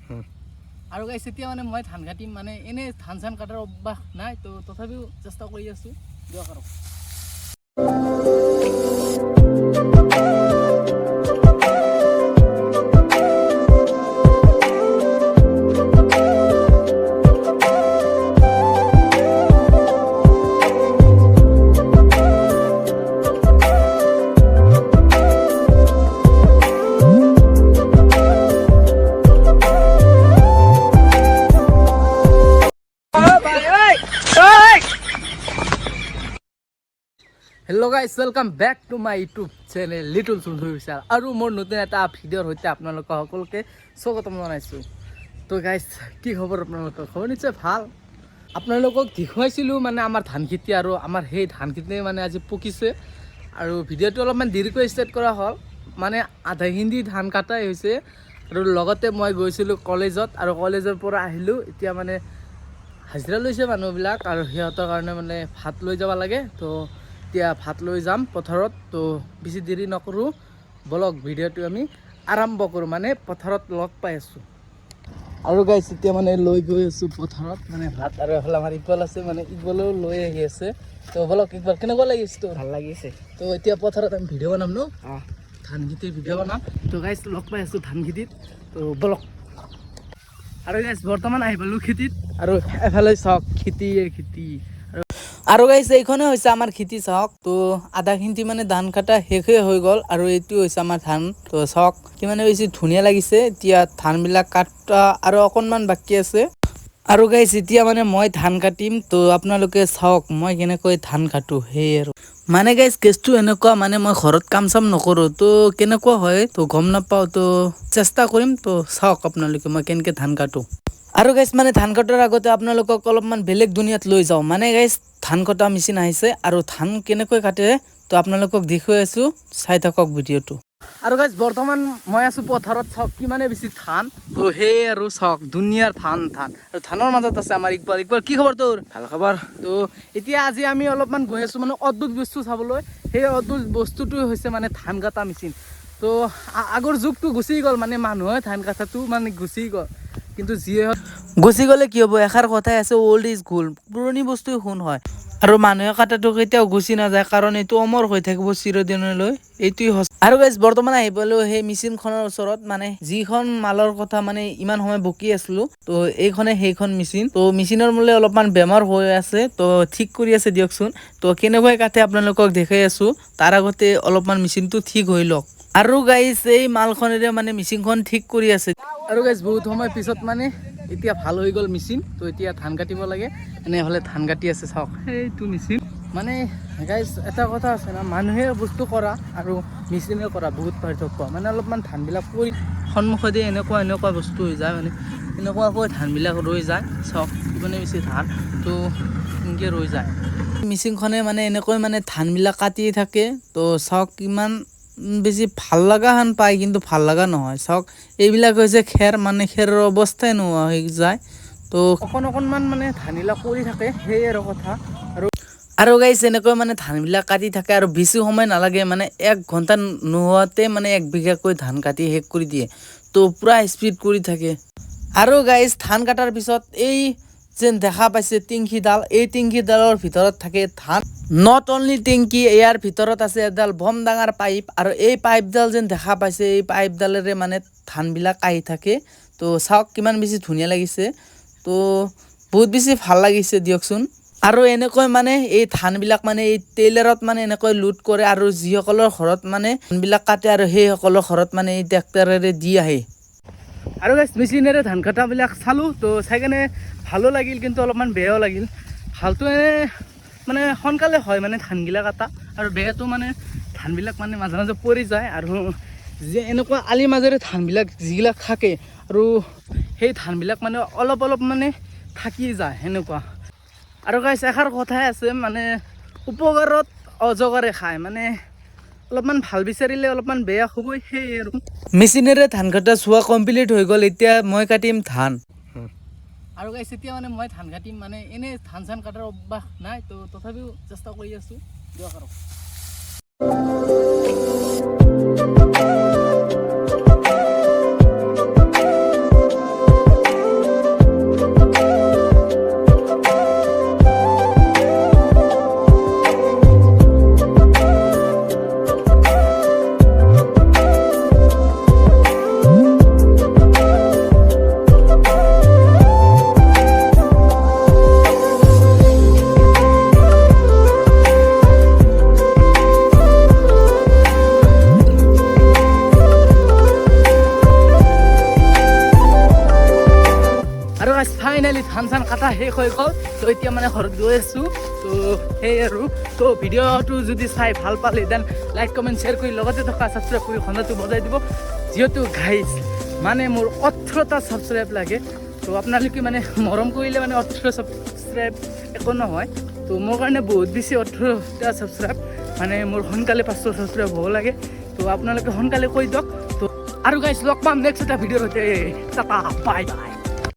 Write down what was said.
আৰু গাইছ এতিয়া মানে মই ধান কাটিম মানে এনে ধান চান কাটাৰ অভ্যাস নাই তো তথাপিও চেষ্টা কৰি আছো দিয়ক আৰু hello guys welcome back to my YouTube channel little Sundar Vishal और मोर नतुन एटा भिडिओर सहित आपनालोक सकलोके स्वागतम जनाइछु। तो गाइस की खबर आपनालोকৰ खबर निश्चय ভাল। आपनालोকক देखुवाइছিলো মানে আমাৰ ধান খেতি আৰু আমাৰ সেই ধান খেতি মানে আজি পকিছে আৰু ভিডিওটো অলপমান দেৰিকৈ ষ্টাৰ্ট কৰা হ'ল মানে আধা হিন্দি ধান কাটাই হৈছে আৰু লগতে মই গৈছিলো কলেজত আৰু কলেজৰ পৰা আহিলো এতিয়া মানে হাজিৰা লৈছে মানুহবিলাক আৰু সিহঁতৰ কাৰণে মানে ভাত লৈ যাব লাগে তো এতিয়া ভাত লৈ যাম পথাৰত তো বেছি দেৰি নকৰো বলক ভিডিওটো আমি আৰম্ভ কৰো মানে পথাৰত লগ পাই আছো আৰু গাইস এতিয়া মানে লৈ গৈ আছো পথাৰত মানে ভাত আৰু হলা আমাৰ ইকুৱাল আছে মানে ইকুৱালও লৈ আহি আছে তো বলক একবাৰ কেনেকুৱা লাগিছে তো ভাল লাগিছে তো এতিয়া পথাৰত আমি ভিডিও বনাম ন ধান খেতিৰ ভিডিও বনাম তো গাইস লগ পাই আছো ধান খেতিত তো বলক আৰু গাইস বৰ্তমান আহি পালো খেতিত আৰু এফালে চাওক খেতি আৰু গাইস এইখনে হৈছে আমাৰ খেতি চাওক তো আধা খিন্তি মানে ধান কাটা শেষে হৈ গল আৰু এইটো হৈছে আমাৰ ধান তো চাওক কিমানে বেছি ধুনীয়া লাগিছে এতিয়া ধান বিলাক কাটা আৰু অকনমান বাকি আছে আৰু গাইস এতিয়া মানে মই ধান কাটিম তো আপোনালোকে চাওক মই কেনেকৈ ধান কাটো হে আৰু মানে গাইস কেছটো এনেকুৱা মানে মই ঘৰত কাম চাম নকৰো তো কেনেকুৱা হয় তো গম নাপাও তো চেষ্টা কৰিম তো চাওক আপোনালোকে মই কেনেকৈ ধান কাটো আৰু গাইস মানে ধান কটাৰ আগতে আপোনালোকক অলপমান বেলেগ দুনিয়াত লৈ যাও মানে গাইস ধান কটা মেচিন আহিছে আৰু ধান কেনেকৈ কাটে তো আপোনালোকক দেখুৱাই আছো চাই থাকক ভিডিওটো আৰু গাইস বৰ্তমান মই আছো পথাৰত চাওক কিমানে বেছি ধান তো হে আৰু চাওক দুনিয়াৰ ধান আৰু ধানৰ মাজত আছে আমাৰ ইকবাল কি খবৰ তোৰ ভাল খবৰ তো এতিয়া আজি আমি অলপমান গৈ আছো মানে অদ্ভুত বস্তু চাবলৈ সেই অদ্ভুত বস্তুটো হৈছে মানে ধান কাটা মেচিন তো আগৰ যুগটো গুচি গ'ল মানে মানুহে ধান কাটাটো মানে গুচি গ'ল কিন্তু যিয়ে গুচি গ'লে কি হ'ব এষাৰ কথাই আছে ওল্ড ইজ গোল্ড পুৰণি বস্তু শুন হয় আৰু মানুহে কাটাটো কেতিয়াও গুচি নাযায় কাৰণ এইটো অমৰ হৈ থাকিব চিৰদিনলৈ এইটোই আৰু গাইস বৰ্তমান আহি পালো সেই মেচিনখনৰ ওচৰত মানে যিখন মালৰ কথা মানে ইমান সময় বকি আছিলো তো এইখনে সেইখন মেচিন তো মেচিনৰ মূলে অলপমান বেমাৰ হৈ আছে তো ঠিক কৰি আছে দিয়কচোন তো কেনেকৈ কাটে আপোনালোকক দেখাই আছো তাৰ আগতে অলপমান মেচিনটো ঠিক হৈ লওক আৰু গাইস এই মালখনেৰে মানে মেচিনখন ঠিক কৰি আছে আৰু গাইস বহুত সময় পিছত মানে এতিয়া ভাল হৈ গ'ল মেচিন তো এতিয়া ধান কাটিব লাগে এনেহ'লে ধান কাটি আছে চাওক এইটো মেচিন মানে গাইস এটা কথা আছে না মানুহে বস্তু কৰা আৰু মেচিনে কৰা বহুত পাৰ্থক্য মানে অলপমান ধানবিলাক পৰি সন্মুখতে এনেকুৱা বস্তু হৈ যায় মানে এনেকুৱাকৈ ধানবিলাক ৰৈ যায় চাওক কিমানে বেছি ধান তো এনেকৈ ৰৈ যায় মেচিনখনে মানে এনেকৈ মানে ধানবিলাক কাটি থাকে তো চাওক কিমান বেছি ভাল লগা হান পায় কিন্তু ভাল লগা নহয় চাওক এইবিলাক হৈছে খেৰ মানে খেৰৰ অৱস্থাই নোহোৱা হৈ যায় তো অকণমান মানে ধানবিলাক পৰি থাকে সেই আৰু কথা আৰু গাইস এনেকৈ মানে ধানবিলাক কাটি থাকে আৰু বেছি সময় নালাগে মানে 1 ঘণ্টা নোহোৱাতে মানে 1 বিঘাকৈ ধান কাটি শেষ কৰি দিয়ে তো পুৰা স্পিড কৰি থাকে আৰু গাইস ধান কাটাৰ পিছত এই যেন দেখা পাইছে টিংকিডাল এই টিংকিডালৰ ভিতৰত থাকে ধান নট অনলি টিংকি ইয়াৰ ভিতৰত আছে এডাল বম ডাঙৰ পাইপ আৰু এই পাইপডাল যেন দেখা পাইছে এই পাইপডালেৰে মানে ধানবিলাক আহি থাকে তো চাওক কিমান বেছি ধুনীয়া লাগিছে তো বহুত বেছি ভাল লাগিছে দিয়কচোন আৰু এনেকৈ মানে এই ধানবিলাক মানে এই টেইলাৰত মানে এনেকৈ লুট কৰে আৰু যিসকলৰ ঘৰত মানে ধানবিলাক কাটে আৰু সেইসকলৰ ঘৰত মানে এই ট্ৰেক্টৰেৰে দি আহে আৰু গাইস মেচিনেৰে ধান কাটাবিলাক চালো তো চাই কেনে ভালো লাগিল কিন্তু অলপমান বেয়াও লাগিল ভালটো মানে সোনকালে হয় মানে ধানগিলা কাটা আৰু বেয়াটো মানে ধানবিলাক মানে মাজে মাজে পৰি যায় আৰু যে এনেকুৱা আলি মাজেৰে ধানবিলাক যিবিলাক থাকে আৰু সেই ধানবিলাক মানে অলপ মানে থাকি যায় সেনেকুৱা আৰু গাইস এষাৰ কথাই আছে মানে উপকাৰত অজগৰে খায় মানে অলপমান ভাল বিচাৰিলে অলপমান বেয়া হ'বই সেই আৰু মেচিনেৰে ধান কাটা চোৱা কমপ্লিট হৈ গ'ল এতিয়া মই কাটিম ধান আৰু গাইস এতিয়া মানে মই ধান কাটিম মানে এনে ধান চান কাটাৰ অভ্যাস নাই তো তথাপিও চেষ্টা কৰি আছো দিয়ক আৰু গাইজ ফাইনেলি ধান চান কাটা শেষ হৈ গ'ল তো এতিয়া মানে ঘৰত গৈ আছোঁ তো সেই আৰু তো ভিডিঅ'টো যদি চাই ভাল পালে দেন লাইক কমেণ্ট শ্বেয়াৰ কৰি লগতে থকা ছাবস্ক্ৰাইব কৰি ঘণ্টাটো বজাই দিব যিহেতু গাইজ মানে মোৰ 18টা ছাবস্ক্ৰাইব লাগে তো আপোনালোকে মানে মৰম কৰিলে মানে 18 ছাবস্ক্ৰাইব একো নহয় তো মোৰ কাৰণে বহুত বেছি 18টা ছাবস্ক্ৰাইব মানে মোৰ সোনকালে 500 ছাবস্ক্ৰাইব হ'ব লাগে তো আপোনালোকে সোনকালে কৈ দিয়ক তো আৰু গাইজ লগ পাম নেক্সট এটা ভিডিঅ'ৰ সৈতে টাটা বাই বাই